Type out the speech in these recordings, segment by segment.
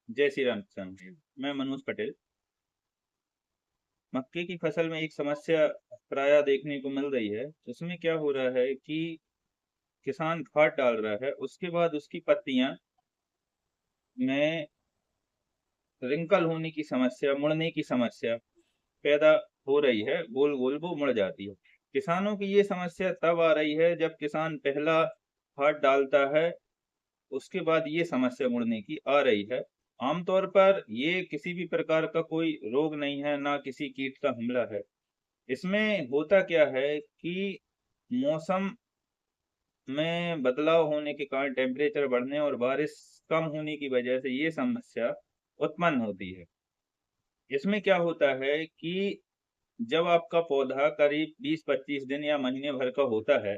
जय श्री राम किसान। मैं मनोज पटेल। मक्के की फसल में एक समस्या प्रायः देखने को मिल रही है। उसमें क्या हो रहा है कि किसान खाद डाल रहा है, उसके बाद उसकी पत्तियां में रिंकल होने की समस्या, मुड़ने की समस्या पैदा हो रही है। गोल गोल वो मुड़ जाती है। किसानों की ये समस्या तब आ रही है जब किसान पहला खाद डालता है, उसके बाद ये समस्या मुड़ने की आ रही है। आमतौर पर ये किसी भी प्रकार का कोई रोग नहीं है, ना किसी कीट का हमला है। इसमें होता क्या है कि मौसम में बदलाव होने के कारण, टेम्परेचर बढ़ने और बारिश कम होने की वजह से ये समस्या उत्पन्न होती है। इसमें क्या होता है कि जब आपका पौधा करीब 20-25 दिन या महीने भर का होता है,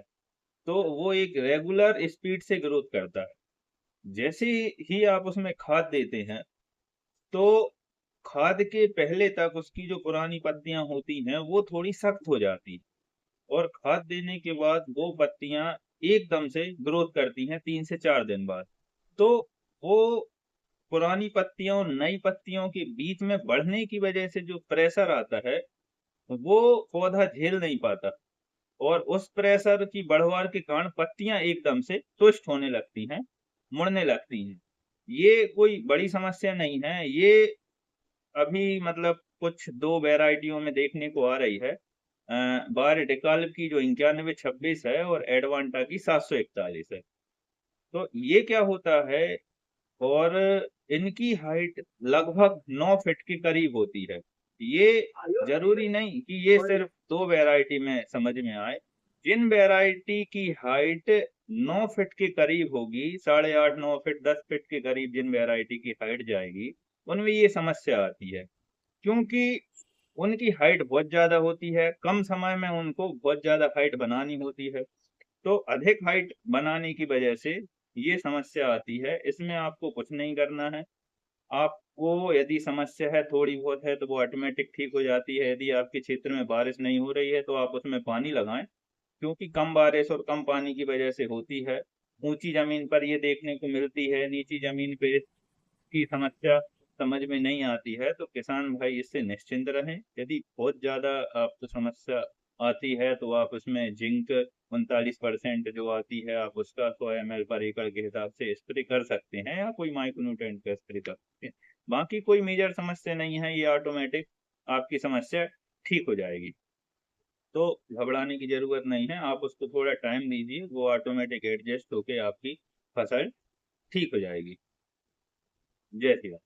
तो वो एक रेगुलर स्पीड से ग्रोथ करता है। जैसे ही आप उसमें खाद देते हैं, तो खाद के पहले तक उसकी जो पुरानी पत्तियां होती हैं, वो थोड़ी सख्त हो जाती हैं। और खाद देने के बाद वो पत्तियां एकदम से ग्रोथ करती हैं 3 से 4 दिन बाद। तो वो पुरानी पत्तियों और नई पत्तियों के बीच में बढ़ने की वजह से जो प्रेशर आता है, वो पौधा झेल नहीं पाता। और उस प्रेशर की बढ़वार के कारण पत्तियां एकदम से ट्विस्ट होने लगती हैं, मुड़ने लगती हैं। ये कोई बड़ी समस्या नहीं है। ये अभी मतलब कुछ 2 वैरायटियों में देखने को आ रही है। बार डिकाल्ब की जो 9126 है और एडवांटा की 741 है। तो ये क्या होता है, और इनकी हाइट लगभग 9 फीट के करीब होती है। ये जरूरी नहीं कि ये सिर्फ 2 वैरायटी में समझ में आए। जिन वैरायटी की हाइट 9 फीट के करीब होगी, 8.5 9 फीट 10 फीट के करीब जिन वैरायटी की हाइट जाएगी, उनमें ये समस्या आती है। क्योंकि उनकी हाइट बहुत ज़्यादा होती है, कम समय में उनको बहुत ज़्यादा हाइट बनानी होती है। तो अधिक हाइट बनाने की वजह से ये समस्या आती है। इसमें आपको कुछ नहीं करना है। आपको यदि समस्या है, थोड़ी बहुत है, तो वो ऑटोमेटिक ठीक हो जाती है। यदि आपके क्षेत्र में बारिश नहीं हो रही है, तो आप उसमें पानी लगाएँ, क्योंकि कम बारिश और कम पानी की वजह से होती है। ऊँची ज़मीन पर ये देखने को मिलती है, नीची ज़मीन पे की समस्या समझ में नहीं आती है। तो किसान भाई इससे निश्चिंत रहें। यदि बहुत ज़्यादा आपको समस्या आती है, तो आप उसमें जिंक 39% जो आती है, आप उसका 100 ml पर एकड़ के हिसाब से स्प्रे कर सकते हैं, या कोई माइक्रोन्यूट्रेंट का स्प्रे कर सकते हैं। बाकी कोई मेजर समस्या नहीं है, ये ऑटोमेटिक आपकी समस्या ठीक हो जाएगी। तो घबराने की ज़रूरत नहीं है, आप उसको थोड़ा टाइम दीजिए, वो ऑटोमेटिक एडजस्ट होके आपकी फसल ठीक हो जाएगी। जय श्री राम।